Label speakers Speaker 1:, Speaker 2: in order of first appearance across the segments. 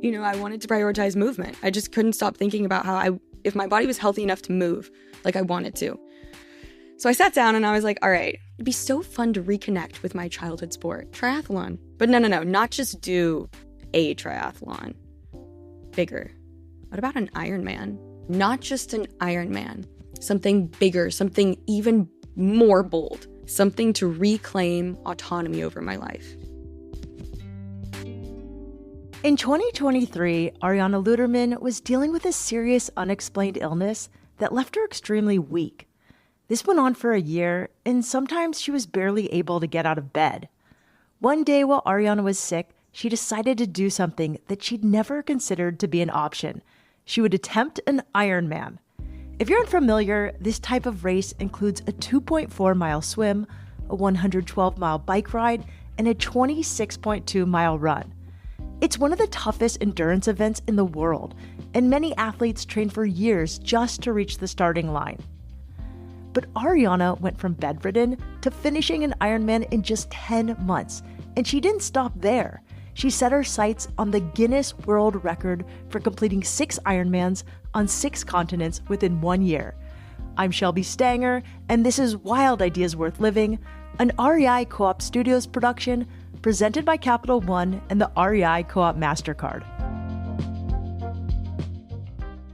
Speaker 1: I wanted to prioritize movement. I just couldn't stop thinking about how if my body was healthy enough to move like I wanted to. So I sat down and I was like, all right, it'd be so fun to reconnect with my childhood sport, triathlon. But no, not just do a triathlon. Bigger. What about an Ironman? Not just an Ironman. Something bigger, something even more bold. Something to reclaim autonomy over my life.
Speaker 2: In 2023, Ariana Luterman was dealing with a serious unexplained illness that left her extremely weak. This went on for a year, and sometimes she was barely able to get out of bed. One day while Ariana was sick, she decided to do something that she'd never considered to be an option. She would attempt an Ironman. If you're unfamiliar, this type of race includes a 2.4-mile swim, a 112-mile bike ride, and a 26.2-mile run. It's one of the toughest endurance events in the world, and many athletes train for years just to reach the starting line. But Ariana went from bedridden to finishing an Ironman in just 10 months, and she didn't stop there. She set her sights on the Guinness World Record for completing 6 Ironmans on 6 continents within 1 year. I'm Shelby Stanger, and this is Wild Ideas Worth Living, an REI Co-op Studios production presented by Capital One and the REI Co-op MasterCard.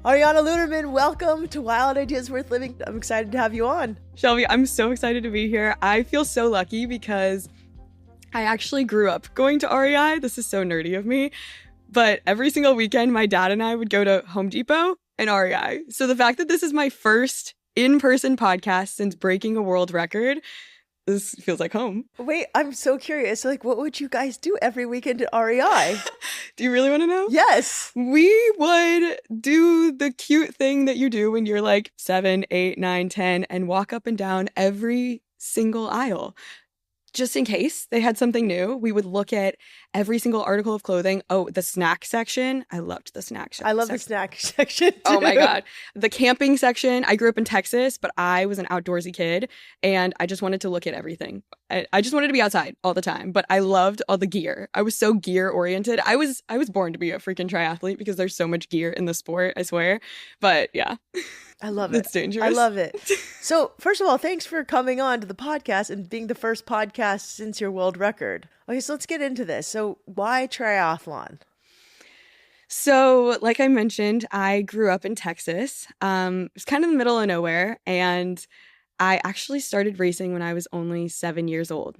Speaker 2: Ariana Luterman, welcome to Wild Ideas Worth Living. I'm excited to have you on.
Speaker 1: Shelby, I'm so excited to be here. I feel so lucky because I actually grew up going to REI. This is so nerdy of me. But every single weekend, my dad and I would go to Home Depot and REI. So the fact that this is my first in-person podcast since breaking a world record, this feels like home.
Speaker 2: Wait, I'm so curious. What would you guys do every weekend at REI?
Speaker 1: Do you really want to know?
Speaker 2: Yes.
Speaker 1: We would do the cute thing that you do when you're like 7, 8, 9, 10 and walk up and down every single aisle. Just in case they had something new, we would look at every single article of clothing. Oh, the snack section. I loved the snack section.
Speaker 2: I love the snack section too.
Speaker 1: Oh my God. The camping section. I grew up in Texas, but I was an outdoorsy kid and I just wanted to look at everything. I just wanted to be outside all the time, but I loved all the gear. I was so gear oriented. I was born to be a freaking triathlete because there's so much gear in the sport, I swear. But yeah.
Speaker 2: I love it.
Speaker 1: It's dangerous.
Speaker 2: I love it. So, first of all, thanks for coming on to the podcast and being the first podcast since your world record. Okay, so let's get into this. So, why triathlon?
Speaker 1: So, like I mentioned, I grew up in Texas. It was kind of in the middle of nowhere, and I actually started racing when I was only 7 years old.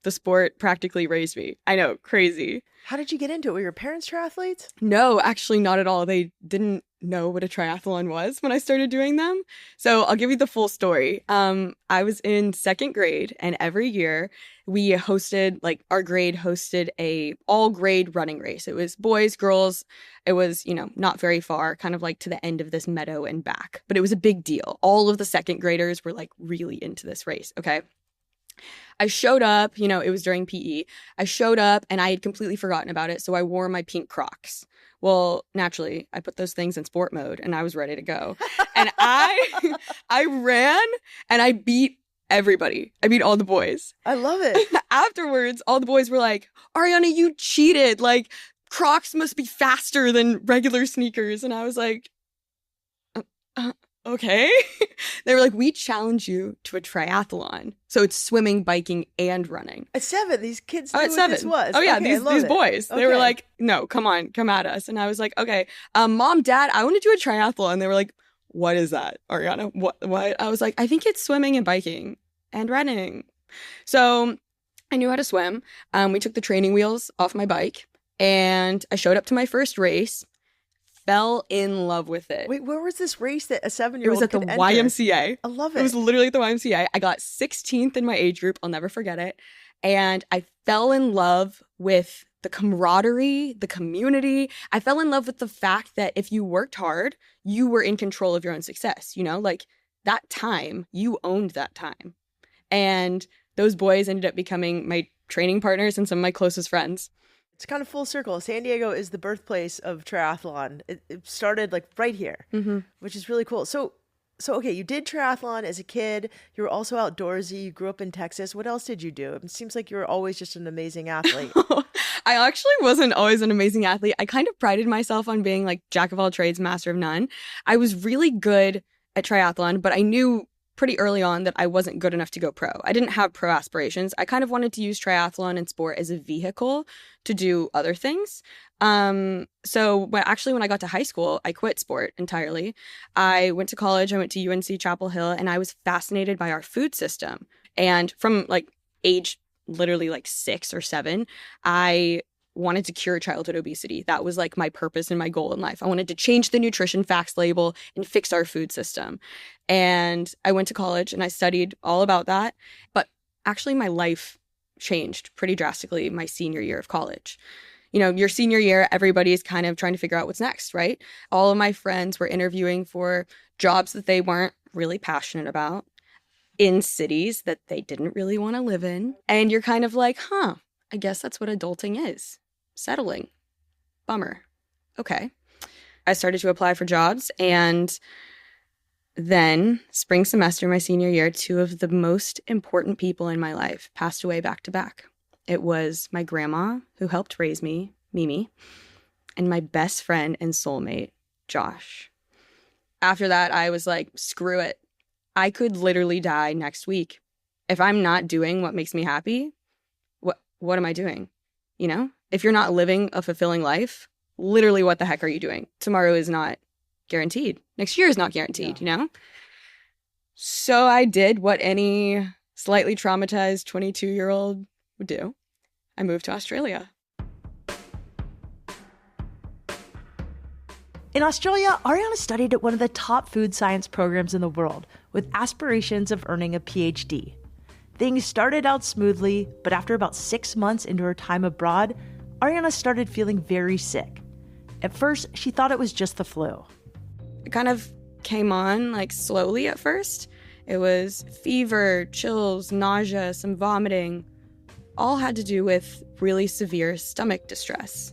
Speaker 1: The sport practically raised me. I know, crazy.
Speaker 2: How did you get into it? Were your parents triathletes?
Speaker 1: No, actually not at all. They didn't know what a triathlon was when I started doing them. So I'll give you the full story. I was in 2nd grade, and every year we hosted, our grade hosted a all-grade running race. It was boys, girls. It was, not very far, kind of to the end of this meadow and back. But it was a big deal. All of the 2nd graders were really into this race, okay? I showed up, it was during PE. I showed up and I had completely forgotten about it. So I wore my pink Crocs. Well, naturally, I put those things in sport mode and I was ready to go. And I ran and I beat everybody. I beat all the boys.
Speaker 2: I love it.
Speaker 1: Afterwards, all the boys were like, Ariana, you cheated. Crocs must be faster than regular sneakers. And I was like, okay. They were like, we challenge you to a triathlon. So it's swimming, biking, and running.
Speaker 2: At 7, these kids knew
Speaker 1: at
Speaker 2: what
Speaker 1: 7.
Speaker 2: this was.
Speaker 1: Oh yeah,
Speaker 2: okay,
Speaker 1: these boys.
Speaker 2: Okay.
Speaker 1: They were like, no, come on, come at us. And I was like, okay, Mom, Dad, I want to do a triathlon. And they were like, what is that, Ariana? What? I was like, I think it's swimming and biking and running. So I knew how to swim. We took the training wheels off my bike and I showed up to my first race. Fell in love with it.
Speaker 2: Wait, where was this race that a 7-year-old
Speaker 1: It was at the YMCA.
Speaker 2: I love it.
Speaker 1: It was literally at the YMCA. I got 16th in my age group. I'll never forget it. And I fell in love with the camaraderie, the community. I fell in love with the fact that if you worked hard, you were in control of your own success. That time, you owned that time. And those boys ended up becoming my training partners and some of my closest friends.
Speaker 2: It's kind of full circle. San Diego is the birthplace of triathlon. It started right here, which is really cool. So So, okay, you did triathlon as a kid. You were also outdoorsy. You grew up in Texas. What else did you do? It seems like you were always just an amazing athlete.
Speaker 1: I actually wasn't always an amazing athlete. I kind of prided myself on being like jack of all trades, master of none. I was really good at triathlon, but I knew pretty early on that I wasn't good enough to go pro. I didn't have pro aspirations. I kind of wanted to use triathlon and sport as a vehicle to do other things. When I got to high school, I quit sport entirely. I went to college, I went to UNC Chapel Hill, and I was fascinated by our food system. And from like age literally like 6 or 7, I wanted to cure childhood obesity. That was like my purpose and my goal in life. I wanted to change the nutrition facts label and fix our food system. And I went to college and I studied all about that. But actually my life changed pretty drastically my senior year of college. You know, your senior year, everybody's kind of trying to figure out what's next, right? All of my friends were interviewing for jobs that they weren't really passionate about in cities that they didn't really want to live in. And you're kind of like, I guess that's what adulting is. Settling. Bummer. Okay. I started to apply for jobs, and then spring semester, my senior year, 2 of the most important people in my life passed away back to back. It was my grandma, who helped raise me, Mimi, and my best friend and soulmate, Josh. After that, I was like, screw it. I could literally die next week. If I'm not doing what makes me happy, what am I doing? You know? If you're not living a fulfilling life, literally what the heck are you doing? Tomorrow is not guaranteed. Next year is not guaranteed, you know? So I did what any slightly traumatized 22-year-old would do. I moved to Australia.
Speaker 2: In Australia, Ariana studied at one of the top food science programs in the world, with aspirations of earning a PhD. Things started out smoothly, but after about 6 months into her time abroad, Ariana started feeling very sick. At first, she thought it was just the flu.
Speaker 1: It kind of came on like slowly at first. It was fever, chills, nausea, some vomiting. All had to do with really severe stomach distress.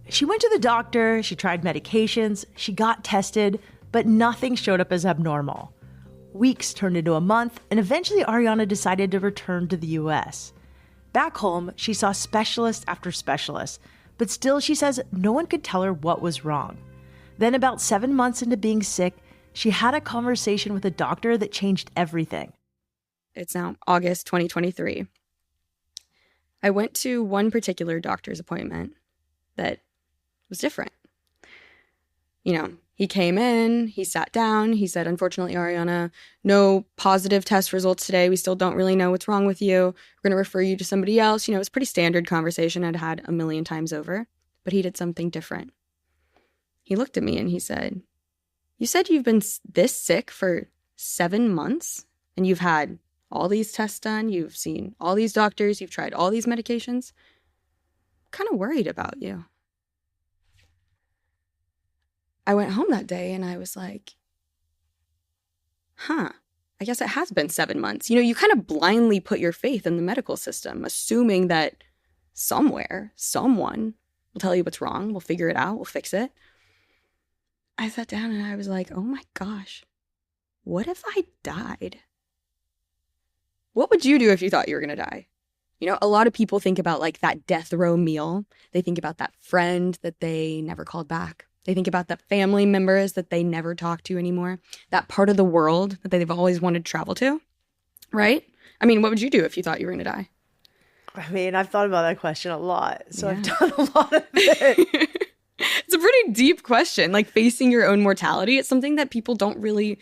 Speaker 2: She went to the doctor, she tried medications, she got tested, but nothing showed up as abnormal. Weeks turned into a month, and eventually Ariana decided to return to the US. Back home, she saw specialist after specialist, but still, she says, no one could tell her what was wrong. Then about 7 months into being sick, she had a conversation with a doctor that changed everything.
Speaker 1: It's now August 2023. I went to one particular doctor's appointment that was different. You know, he came in, he sat down, he said, unfortunately, Ariana, no positive test results today. We still don't really know what's wrong with you. We're going to refer you to somebody else. You know, it was a pretty standard conversation I'd had a million times over, but he did something different. He looked at me and he said, you said you've been this sick for 7 months and you've had all these tests done, you've seen all these doctors, you've tried all these medications. I'm kind of worried about you. I went home that day and I was like, I guess it has been 7 months. You know, you kind of blindly put your faith in the medical system, assuming that somewhere, someone will tell you what's wrong, we'll figure it out, we'll fix it. I sat down and I was like, oh my gosh, what if I died? What would you do if you thought you were going to die? You know, a lot of people think about like that death row meal. They think about that friend that they never called back. They think about the family members that they never talk to anymore. That part of the world that they've always wanted to travel to, right? I mean, what would you do if you thought you were going to die?
Speaker 2: I mean, I've thought about that question a lot, so yeah. I've done a lot of it.
Speaker 1: It's a pretty deep question, like facing your own mortality. It's something that people don't really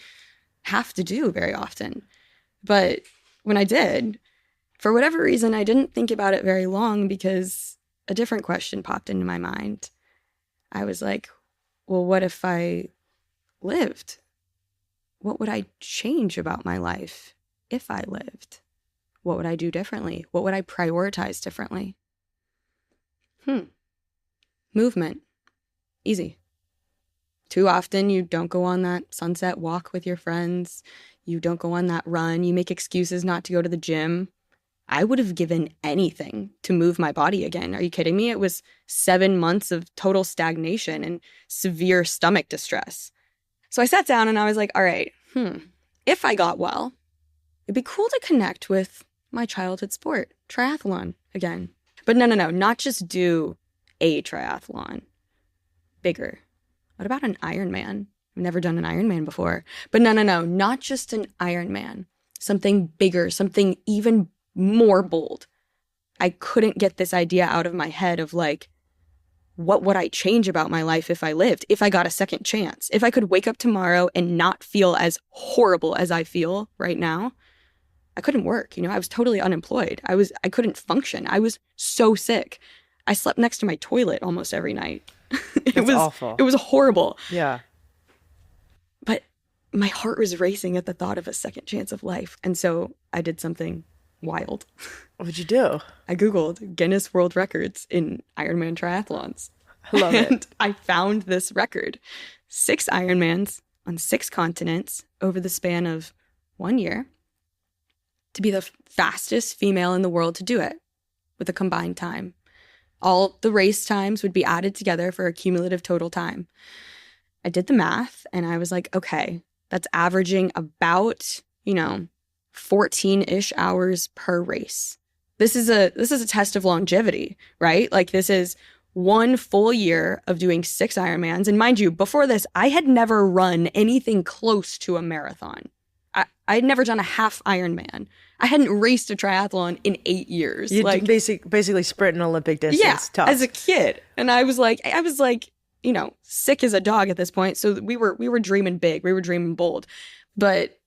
Speaker 1: have to do very often. But when I did, for whatever reason, I didn't think about it very long because a different question popped into my mind. I was like, well, what if I lived? What would I change about my life if I lived? What would I do differently? What would I prioritize differently? Movement. Easy. Too often you don't go on that sunset walk with your friends. You don't go on that run. You make excuses not to go to the gym. I would have given anything to move my body again. Are you kidding me? It was 7 months of total stagnation and severe stomach distress. So I sat down and I was like, all right, if I got well, it'd be cool to connect with my childhood sport, triathlon again. But no, not just do a triathlon, bigger. What about an Ironman? I've never done an Ironman before. But no, not just an Ironman. Something bigger, something even more bold. I couldn't get this idea out of my head of like, what would I change about my life if I lived, if I got a second chance, if I could wake up tomorrow and not feel as horrible as I feel right now. I couldn't work. I was totally unemployed. I couldn't function. I was so sick. I slept next to my toilet almost every night. It was awful. It was horrible.
Speaker 2: Yeah.
Speaker 1: But my heart was racing at the thought of a second chance of life. And so I did something wild.
Speaker 2: What'd you do?
Speaker 1: I Googled Guinness World Records in Ironman triathlons.
Speaker 2: I love it.
Speaker 1: And I found this record. 6 Ironmans on 6 continents over the span of 1 year to be the fastest female in the world to do it with a combined time. All the race times would be added together for a cumulative total time. I did the math and I was like, okay, that's averaging about, 14-ish hours per race. This is a test of longevity, right? Like this is 1 full year of doing 6 Ironmans. And mind you, before this, I had never run anything close to a marathon. I had never done a half Ironman. I hadn't raced a triathlon in 8 years.
Speaker 2: You basically sprint an Olympic distance.
Speaker 1: Yeah,
Speaker 2: tough.
Speaker 1: as a kid. And I was like, sick as a dog at this point. So we were dreaming big. We were dreaming bold. But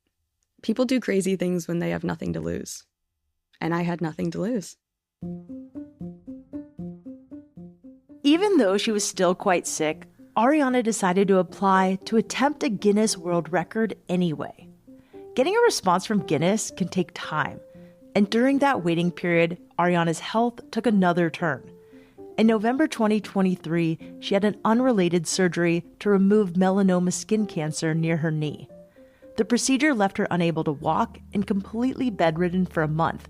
Speaker 1: people do crazy things when they have nothing to lose. And I had nothing to lose.
Speaker 2: Even though she was still quite sick, Ariana decided to apply to attempt a Guinness World Record anyway. Getting a response from Guinness can take time, and during that waiting period, Ariana's health took another turn. In November 2023, she had an unrelated surgery to remove melanoma skin cancer near her knee. The procedure left her unable to walk and completely bedridden for a month.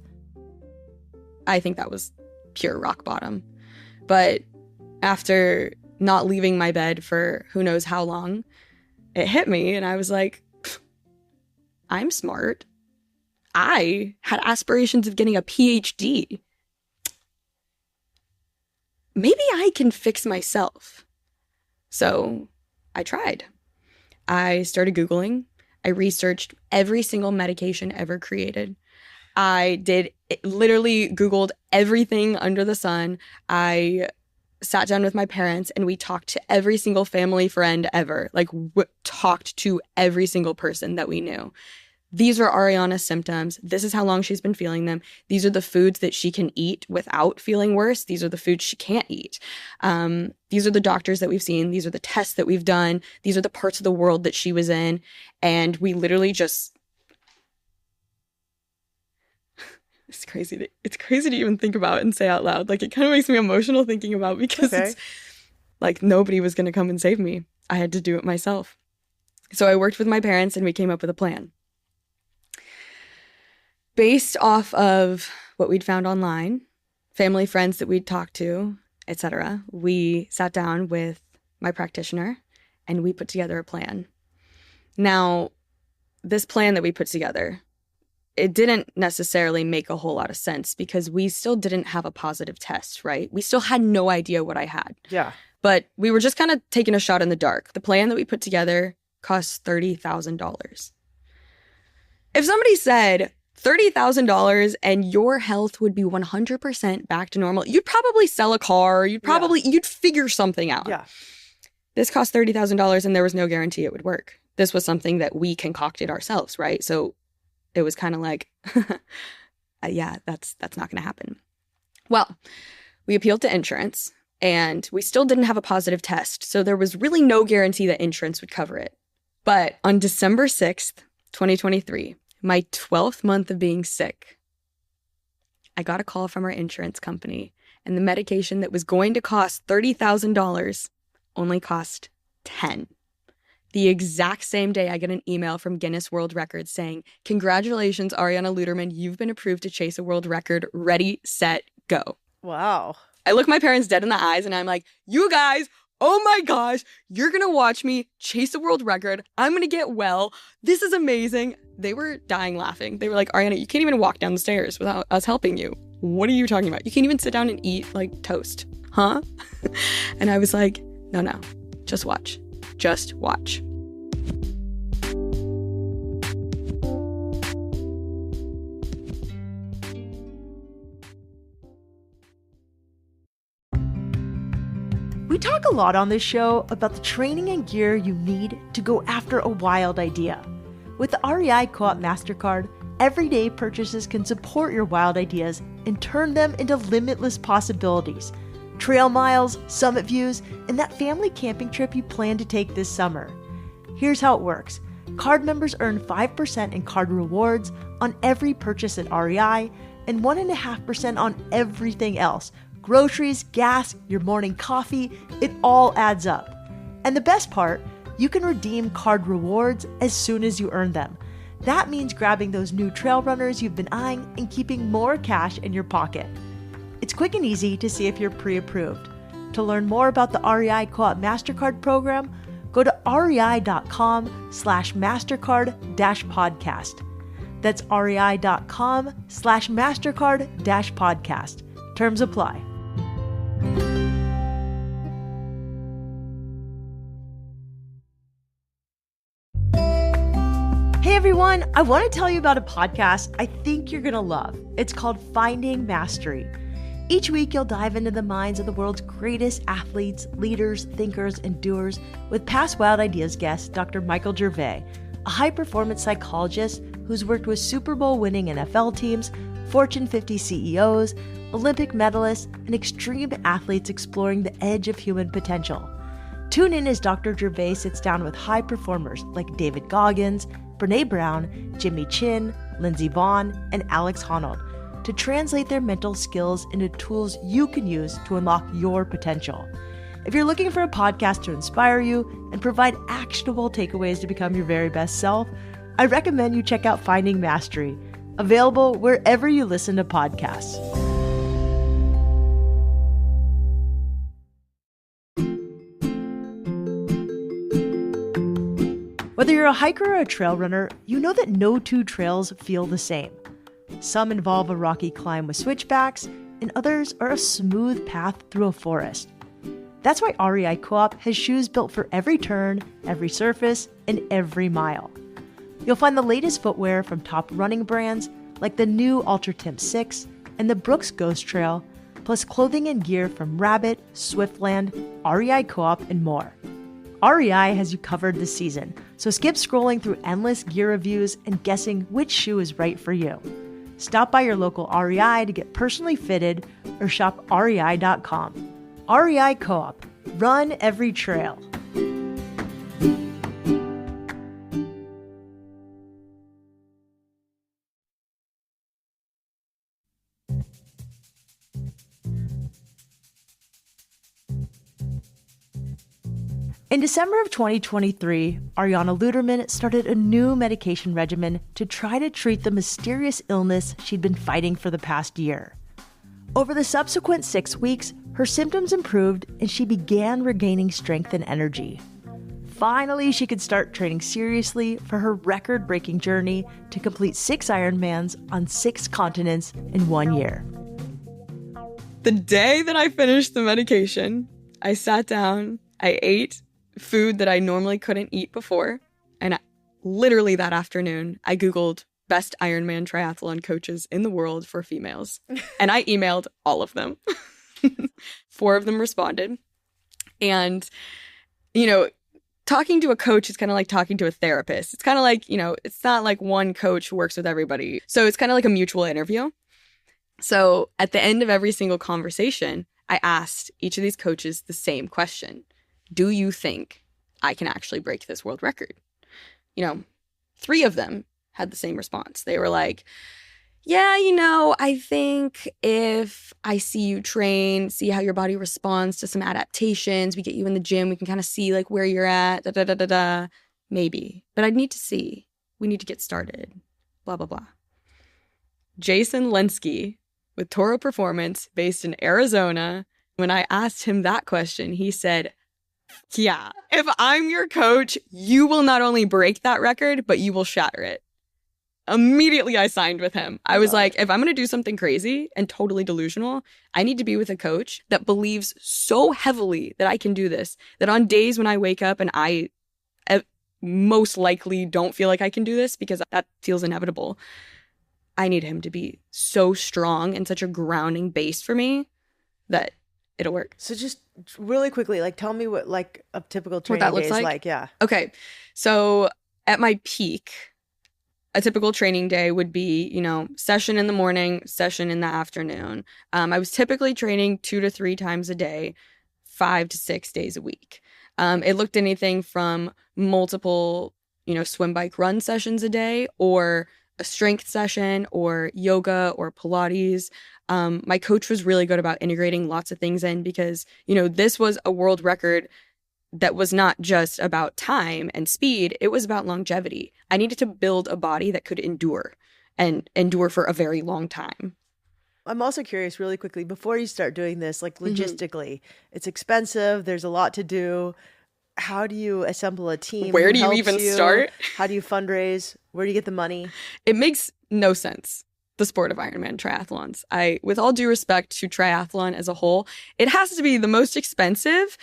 Speaker 1: I think that was pure rock bottom. But after not leaving my bed for who knows how long, it hit me and I was like, I'm smart. I had aspirations of getting a PhD. Maybe I can fix myself. So I tried. I started Googling. I researched every single medication ever created. I literally Googled everything under the sun. I sat down with my parents and we talked to every single family friend ever, talked to every single person that we knew. These are Ariana's symptoms. This is how long she's been feeling them. These are the foods that she can eat without feeling worse. These are the foods she can't eat. These are the doctors that we've seen. These are the tests that we've done. These are the parts of the world that she was in. And we literally just... It's crazy to even think about and say out loud. It kind of makes me emotional thinking about because It's like nobody was going to come and save me. I had to do it myself. So I worked with my parents and we came up with a plan. Based off of what we'd found online, family, friends that we'd talked to, etc., we sat down with my practitioner and we put together a plan. Now, this plan that we put together, it didn't necessarily make a whole lot of sense because we still didn't have a positive test, right? We still had no idea what I had.
Speaker 2: Yeah.
Speaker 1: But we were just kind of taking a shot in the dark. The plan that we put together cost $30,000. If somebody said $30,000 and your health would be 100% back to normal, you'd probably sell a car. You'd figure something out.
Speaker 2: Yeah.
Speaker 1: This cost $30,000 and there was no guarantee it would work. This was something that we concocted ourselves, right? So it was kind of like, yeah, that's not going to happen. Well, we appealed to insurance and we still didn't have a positive test. So there was really no guarantee that insurance would cover it. But on December 6th, 2023, my 12th month of being sick, I got a call from our insurance company and the medication that was going to cost $30,000 only cost $10,000. The exact same day, I get an email from Guinness World Record saying, congratulations, Ariana Luterman, you've been approved to chase a world record. Ready, set, go.
Speaker 2: Wow.
Speaker 1: I look my parents dead in the eyes and I'm like, you guys oh my gosh, you're going to watch me chase a world record. I'm going to get well. This is amazing. They were dying laughing. They were like, Ariana, you can't even walk down the stairs without us helping you. What are you talking about? You can't even sit down and eat like toast. Huh? And I was like, no, just watch. Just watch.
Speaker 2: We talk a lot on this show about the training and gear you need to go after a wild idea. With the REI Co-op MasterCard, everyday purchases can support your wild ideas and turn them into limitless possibilities. Trail miles, summit views, and that family camping trip you plan to take this summer. Here's how it works. Card members earn 5% in card rewards on every purchase at REI and 1.5% on everything else. Groceries, gas, your morning coffee, it all adds up. And the best part, you can redeem card rewards as soon as you earn them. That means grabbing those new trail runners you've been eyeing and keeping more cash in your pocket. It's quick and easy to see if you're pre-approved. To learn more about the REI Co-op MasterCard program, go to rei.com/MasterCard-podcast. That's rei.com/MasterCard-podcast. Terms apply. Hey everyone, I want to tell you about a podcast I think you're going to love. It's called Finding Mastery. Each week you'll dive into the minds of the world's greatest athletes, leaders, thinkers, and doers with past Wild Ideas guest Dr. Michael Gervais, a high-performance psychologist who's worked with Super Bowl winning NFL teams, Fortune 50 CEOs, Olympic medalists, and extreme athletes exploring the edge of human potential. Tune in as Dr. Gervais sits down with high performers like David Goggins, Brene Brown, Jimmy Chin, Lindsey Vonn, and Alex Honnold to translate their mental skills into tools you can use to unlock your potential. If you're looking for a podcast to inspire you and provide actionable takeaways to become your very best self, I recommend you check out Finding Mastery, available wherever you listen to podcasts. Whether you're a hiker or a trail runner, you know that no two trails feel the same. Some involve a rocky climb with switchbacks, and others are a smooth path through a forest. That's why REI Co-op has shoes built for every turn, every surface, and every mile. You'll find the latest footwear from top running brands like the new Ultra Timp 6 and the Brooks Ghost Trail, plus clothing and gear from Rabbit, Swiftland, REI Co-op, and more. REI has you covered this season, so skip scrolling through endless gear reviews and guessing which shoe is right for you. Stop by your local REI to get personally fitted or shop rei.com. REI Co-op. Run every trail. In December of 2023, Ariana Luterman started a new medication regimen to try to treat the mysterious illness she'd been fighting for the past year. Over the subsequent 6 weeks, her symptoms improved and she began regaining strength and energy. Finally, she could start training seriously for her record-breaking journey to complete 6 Ironmans on 6 continents in 1 year.
Speaker 1: The day that I finished the medication, I sat down, I ate food that I normally couldn't eat before. And literally that afternoon, I Googled best Ironman triathlon coaches in the world for females. And I emailed all of them. 4 of them responded. And, talking to a coach is kind of like talking to a therapist. It's kind of like, it's not like one coach who works with everybody. So it's kind of like a mutual interview. So at the end of every single conversation, I asked each of these coaches the same question. Do you think I can actually break this world record? 3 of them had the same response. They were like, yeah, I think if I see you train, see how your body responds to some adaptations, we get you in the gym, we can kind of see like where you're at, maybe. But I'd need to see. We need to get started. Blah, blah, blah. Jason Lenski with Toro Performance based in Arizona, when I asked him that question, he said, Yeah. If I'm your coach, you will not only break that record, but you will shatter it. Immediately I signed with him. I was like, if I'm going to do something crazy and totally delusional, I need to be with a coach that believes so heavily that I can do this, that on days when I wake up and I most likely don't feel like I can do this because that feels inevitable, I need him to be so strong and such a grounding base for me that it'll work.
Speaker 2: So just really quickly, like, tell me what like a typical training
Speaker 1: that looks
Speaker 2: day is
Speaker 1: like?
Speaker 2: Yeah.
Speaker 1: Okay. So at my peak, a typical training day would be, session in the morning, session in the afternoon. I was typically training 2 to 3 times a day, 5 to 6 days a week. It looked anything from multiple, swim, bike, run sessions a day, or a strength session, or yoga, or Pilates. My coach was really good about integrating lots of things in because, this was a world record that was not just about time and speed. It was about longevity. I needed to build a body that could endure and endure for a very long time.
Speaker 2: I'm also curious really quickly, before you start doing this, like logistically, it's expensive. There's a lot to do. How do you assemble a team?
Speaker 1: Where do you even start?
Speaker 2: How do you fundraise? Where do you get the money?
Speaker 1: It makes no sense, the sport of Ironman triathlons. With all due respect to triathlon as a whole, it has to be the most expensive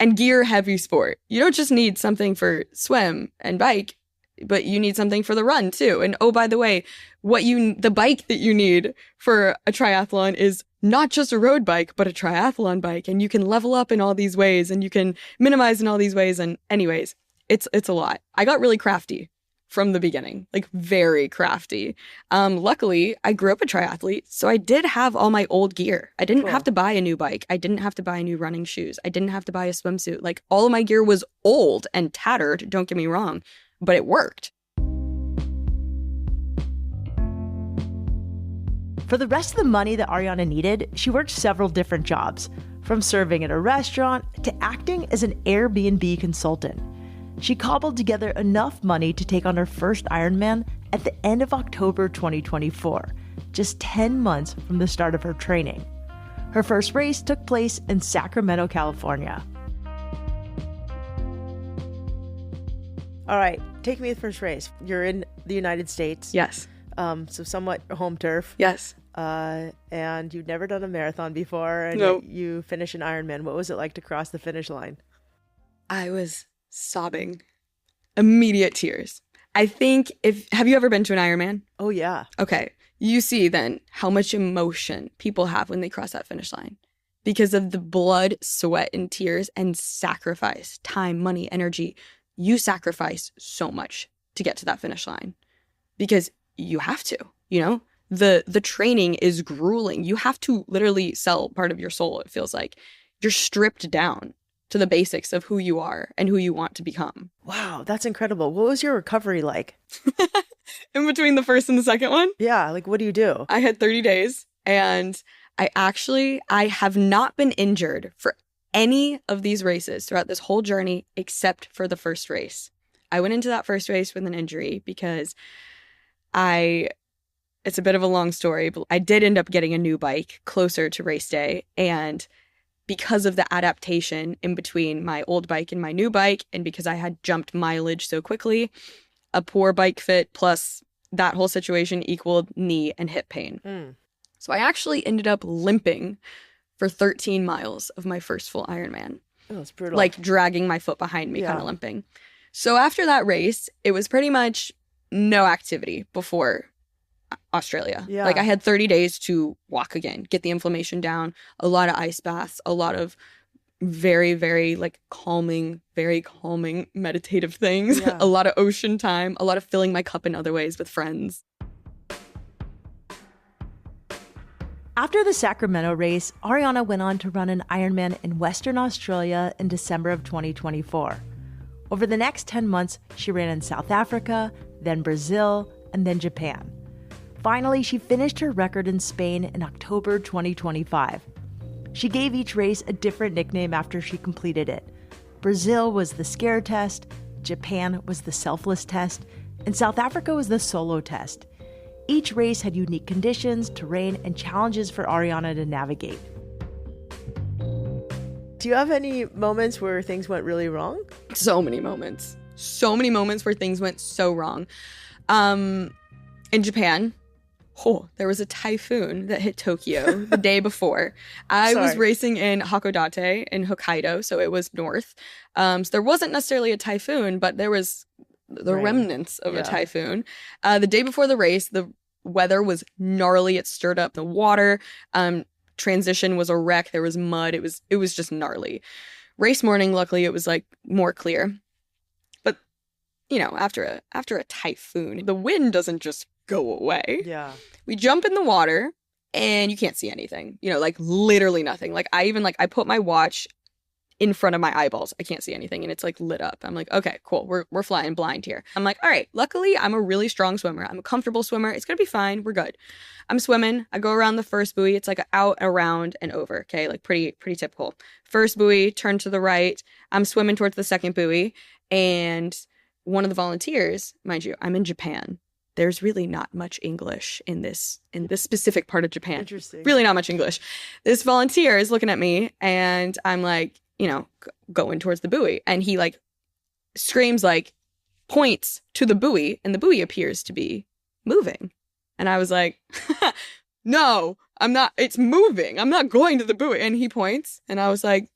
Speaker 1: and gear-heavy sport. You don't just need something for swim and bike, but you need something for the run too. And oh, by the way, the bike that you need for a triathlon is not just a road bike, but a triathlon bike. And you can level up in all these ways, and you can minimize in all these ways. And anyways, it's a lot. I got really crafty from the beginning, like very crafty. Luckily, I grew up a triathlete, so I did have all my old gear. I didn't have to buy a new bike. I didn't have to buy new running shoes. I didn't have to buy a swimsuit. Like, all of my gear was old and tattered, don't get me wrong, but it worked.
Speaker 2: For the rest of the money that Ariana needed, she worked several different jobs, from serving at a restaurant to acting as an Airbnb consultant. She cobbled together enough money to take on her first Ironman at the end of October 2024, just 10 months from the start of her training. Her first race took place in Sacramento, California. All right, take me to the first race. You're in the United States.
Speaker 1: Yes.
Speaker 2: So somewhat home turf.
Speaker 1: Yes.
Speaker 2: And you've never done a marathon before, and
Speaker 1: Nope.
Speaker 2: You finish an Ironman. What was it like to cross the finish line?
Speaker 1: I was sobbing. Immediate tears. I think have you ever been to an Ironman?
Speaker 2: Oh, yeah.
Speaker 1: Okay. You see then how much emotion people have when they cross that finish line because of the blood, sweat, and tears and sacrifice, time, money, energy. You sacrifice so much to get to that finish line because you have to, the training is grueling. You have to literally sell part of your soul. It feels like you're stripped down to the basics of who you are and who you want to become.
Speaker 2: Wow, that's incredible. What was your recovery like?
Speaker 1: In between the first and the second one?
Speaker 2: Yeah, like what do you do?
Speaker 1: I had 30 days and I have not been injured for any of these races throughout this whole journey except for the first race. I went into that first race with an injury because it's a bit of a long story, but I did end up getting a new bike closer to race day. And because of the adaptation in between my old bike and my new bike, and because I had jumped mileage so quickly, a poor bike fit plus that whole situation equaled knee and hip pain. So I actually ended up limping for 13 miles of my first full Ironman.
Speaker 2: Oh, that's brutal.
Speaker 1: Like dragging my foot behind me, kind of limping. So after that race, it was pretty much no activity before Australia.
Speaker 2: Yeah.
Speaker 1: Like I had 30 days to walk again, get the inflammation down, a lot of ice baths, a lot of very, very calming meditative things, a lot of ocean time, a lot of filling my cup in other ways with friends.
Speaker 2: After the Sacramento race, Ariana went on to run an Ironman in Western Australia in December of 2024. Over the next 10 months, she ran in South Africa, then Brazil, and then Japan. Finally, she finished her record in Spain in October 2025. She gave each race a different nickname after she completed it. Brazil was the scare test, Japan was the selfless test, and South Africa was the solo test. Each race had unique conditions, terrain, and challenges for Ariana to navigate. Do you have any moments where things went really wrong?
Speaker 1: So many moments. So many moments where things went so wrong. In Japan, there was a typhoon that hit Tokyo the day before. I was racing in Hakodate in Hokkaido, so it was north. So there wasn't necessarily a typhoon, but there was the remnants of a typhoon. The day before the race, the weather was gnarly. It stirred up the water. Transition was a wreck. There was mud. It was just gnarly. Race morning, luckily, it was like more clear. But after a typhoon, the wind doesn't just go away.
Speaker 2: Yeah.
Speaker 1: We jump in the water and you can't see anything. Like literally nothing. Like I put my watch in front of my eyeballs. I can't see anything and it's like lit up. I'm like, okay, cool. We're flying blind here. I'm like, all right, luckily I'm a really strong swimmer. I'm a comfortable swimmer. It's going to be fine. We're good. I'm swimming. I go around the first buoy. It's like out, around, and over. Okay. Like pretty typical. First buoy, turn to the right. I'm swimming towards the second buoy. And one of the volunteers, mind you, I'm in Japan. There's really not much English in this specific part of Japan.
Speaker 2: Interesting.
Speaker 1: Really not much English. This volunteer is looking at me and I'm like, going towards the buoy. And he like screams, like points to the buoy and the buoy appears to be moving. And I was like, no, I'm not. It's moving. I'm not going to the buoy. And he points and I was like,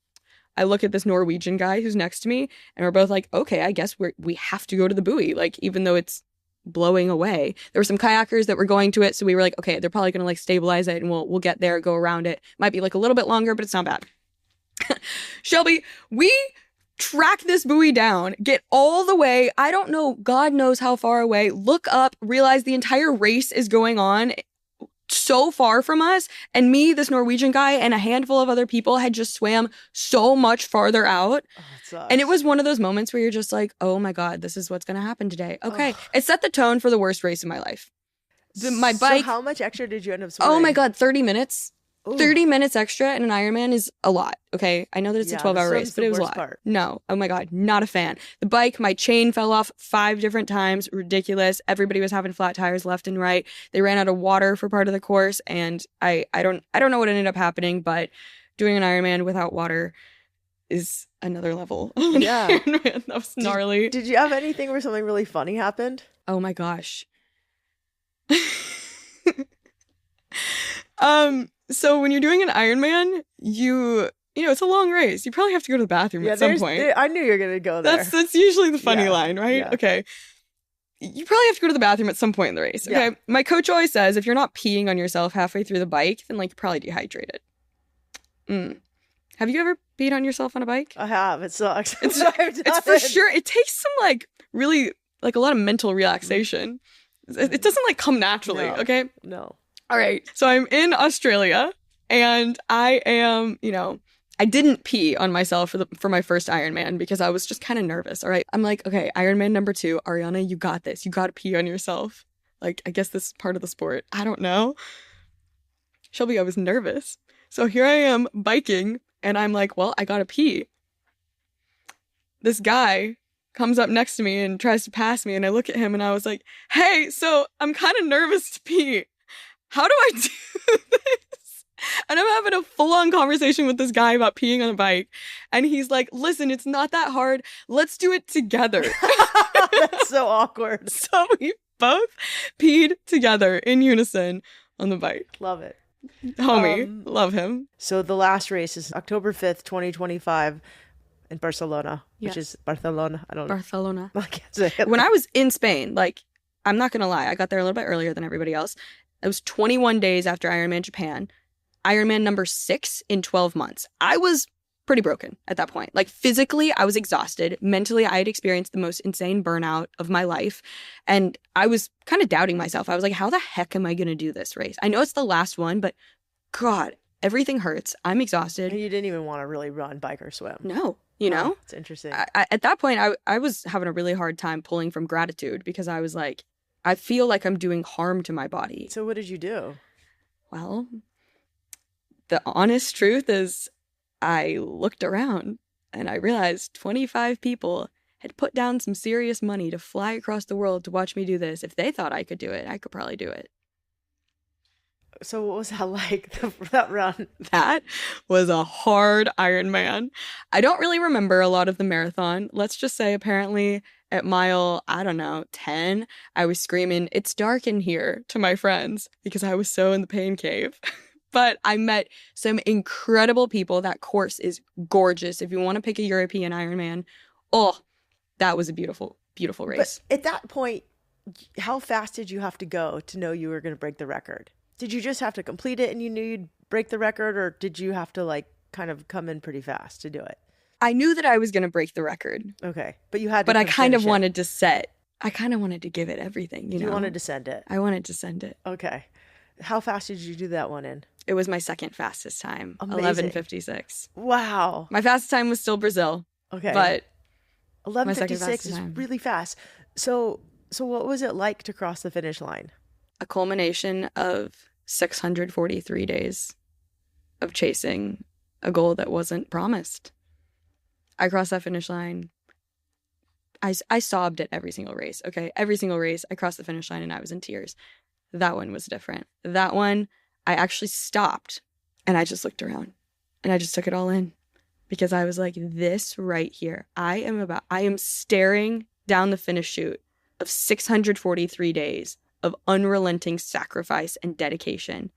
Speaker 1: I look at this Norwegian guy who's next to me and we're both like, okay, I guess we have to go to the buoy. Like, even though it's blowing away. There were some kayakers that were going to it, so we were like, okay, they're probably gonna like stabilize it and we'll get there, go around it. Might be like a little bit longer, but it's not bad. Shelby, we track this buoy down, get all the way, I don't know, God knows how far away, look up, realize the entire race is going on so far from us, and me, this Norwegian guy, and a handful of other people had just swam so much farther out. And it was one of those moments where you're just like, oh my God, this is what's going to happen today. Okay. It set the tone for the worst race of my life. My bike.
Speaker 2: So how much extra did you end up swimming?
Speaker 1: Oh my God, 30 minutes.
Speaker 2: Ooh.
Speaker 1: 30 minutes extra in an Ironman is a lot. Okay. I know that it's a 12-hour race, but it was a lot.
Speaker 2: Part.
Speaker 1: No. Oh my God. Not a fan. The bike, my chain fell off 5 different times. Ridiculous. Everybody was having flat tires left and right. They ran out of water for part of the course. And I don't know what ended up happening, but doing an Ironman without water is another level.
Speaker 2: Yeah.
Speaker 1: That was gnarly.
Speaker 2: Did you have anything where something really funny happened?
Speaker 1: Oh my gosh. So when you're doing an Ironman, it's a long race. You probably have to go to the bathroom at some point.
Speaker 2: I knew you were going to go there.
Speaker 1: That's usually the funny line, right?
Speaker 2: Yeah.
Speaker 1: Okay. You probably have to go to the bathroom at some point in the race. Okay. Yeah. My coach always says, if you're not peeing on yourself halfway through the bike, then like you're probably dehydrated. Have you ever peed on yourself on a bike?
Speaker 2: I have. It sucks.
Speaker 1: It's for sure. It takes some like really like a lot of mental relaxation. It doesn't like come naturally.
Speaker 2: No.
Speaker 1: Okay.
Speaker 2: No.
Speaker 1: All right. So I'm in Australia and I am, I didn't pee on myself for my first Ironman because I was just kind of nervous. All right. I'm like, okay, Ironman number 2, Ariana, you got this. You got to pee on yourself. Like, I guess this is part of the sport. I don't know. Shelby, I was nervous. So here I am biking and I'm like, well, I got to pee. This guy comes up next to me and tries to pass me and I look at him and I was like, hey, so I'm kind of nervous to pee. How do I do this? And I'm having a full-on conversation with this guy about peeing on a bike. And he's like, listen, it's not that hard. Let's do it together.
Speaker 2: That's so awkward.
Speaker 1: So we both peed together in unison on the bike.
Speaker 2: Love it.
Speaker 1: Homie, love him.
Speaker 2: So the last race is October 5th, 2025 in Barcelona, which is Barcelona. I don't know.
Speaker 1: Barcelona.
Speaker 2: I can't say it.
Speaker 1: When I was in Spain, like, I'm not going to lie, I got there a little bit earlier than everybody else. It was 21 days after Ironman Japan. Ironman number 6 in 12 months. I was pretty broken at that point. Like physically, I was exhausted. Mentally, I had experienced the most insane burnout of my life. And I was kind of doubting myself. I was like, how the heck am I going to do this race? I know it's the last one, but God, everything hurts. I'm exhausted.
Speaker 2: You didn't even want to really run, bike, or swim.
Speaker 1: No, you know?
Speaker 2: It's interesting.
Speaker 1: At that point, I was having a really hard time pulling from gratitude because I was like, I feel like I'm doing harm to my body.
Speaker 2: So what did you do?
Speaker 1: Well, the honest truth is I looked around and I realized 25 people had put down some serious money to fly across the world to watch me do this. If they thought I could do it, I could probably do it.
Speaker 2: So what was that like, that run?
Speaker 1: That was a hard Ironman. I don't really remember a lot of the marathon. Let's just say apparently at mile, I don't know, 10, I was screaming, "It's dark in here," to my friends because I was so in the pain cave. But I met some incredible people. That course is gorgeous. If you want to pick a European Ironman, oh, that was a beautiful, beautiful race.
Speaker 2: But at that point, how fast did you have to go to know you were going to break the record? Did you just have to complete it and you knew you'd break the record, or did you have to like kind of come in pretty fast to do it?
Speaker 1: I knew that I was going to break the record.
Speaker 2: Okay. But you had to
Speaker 1: But I kind of
Speaker 2: finish it.
Speaker 1: wanted to set. I kind of wanted to give it everything, you know?
Speaker 2: You wanted to send it.
Speaker 1: I wanted to send it.
Speaker 2: Okay. How fast did you do that one in?
Speaker 1: It was my second fastest time.
Speaker 2: Amazing.
Speaker 1: 11:56.
Speaker 2: Wow.
Speaker 1: My fastest time was still Brazil.
Speaker 2: Okay.
Speaker 1: But
Speaker 2: 11:56 is really fast. So what was it like to cross the finish line?
Speaker 1: a culmination of 643 days of chasing a goal that wasn't promised. I crossed that finish line. I sobbed at every single race, okay? Every single race, I crossed the finish line and I was in tears. That one was different. That one, I actually stopped and I just looked around and I just took it all in because I was like, this right here, I am staring down the finish chute of 643 days of unrelenting sacrifice and dedication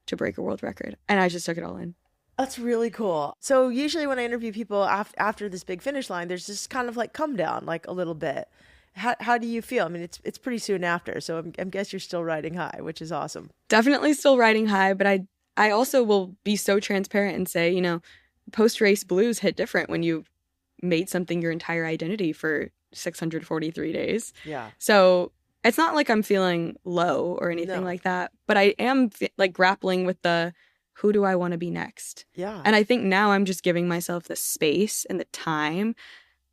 Speaker 1: to break a world record. And I just took it all in.
Speaker 2: That's really cool. So usually when I interview people after this big finish line, there's this kind of like come down, like a little bit. How do you feel? I mean, it's pretty soon after, so I guess you're still riding high, which is awesome.
Speaker 1: Definitely still riding high, but I also will be so transparent and say, you know, post-race blues hit different when you made something your entire identity for 643 days.
Speaker 2: Yeah.
Speaker 1: So it's not like I'm feeling low or anything like that, but I am like grappling with the who do I want to be next?
Speaker 2: Yeah.
Speaker 1: And I think now I'm just giving myself the space and the time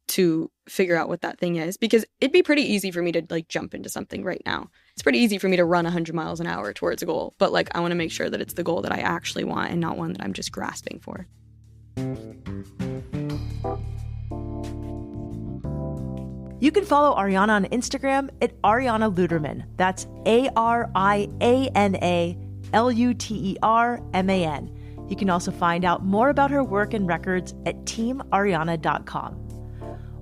Speaker 1: to figure out what that thing is, because it'd be pretty easy for me to like jump into something right now. It's pretty easy for me to run 100 miles an hour towards a goal, but like I want to make sure that it's the goal that I actually want and not one that I'm just grasping for.
Speaker 2: You can follow Ariana on Instagram at Ariana Luterman. That's ArianaLuterman. You can also find out more about her work and records at teamariana.com.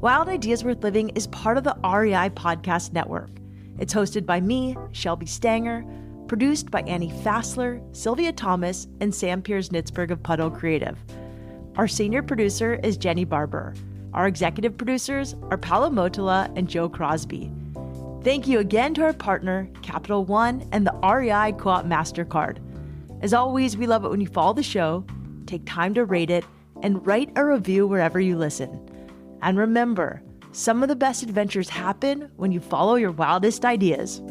Speaker 2: Wild Ideas Worth Living is part of the REI Podcast Network. It's hosted by me, Shelby Stanger, produced by Annie Fassler, Sylvia Thomas, and Sam Piers-Nitzberg of Puddle Creative. Our senior producer is Jenny Barber. Our executive producers are Paolo Motola and Joe Crosby. Thank you again to our partner, Capital One, and the REI Co-op MasterCard. As always, we love it when you follow the show, take time to rate it, and write a review wherever you listen. And remember, some of the best adventures happen when you follow your wildest ideas.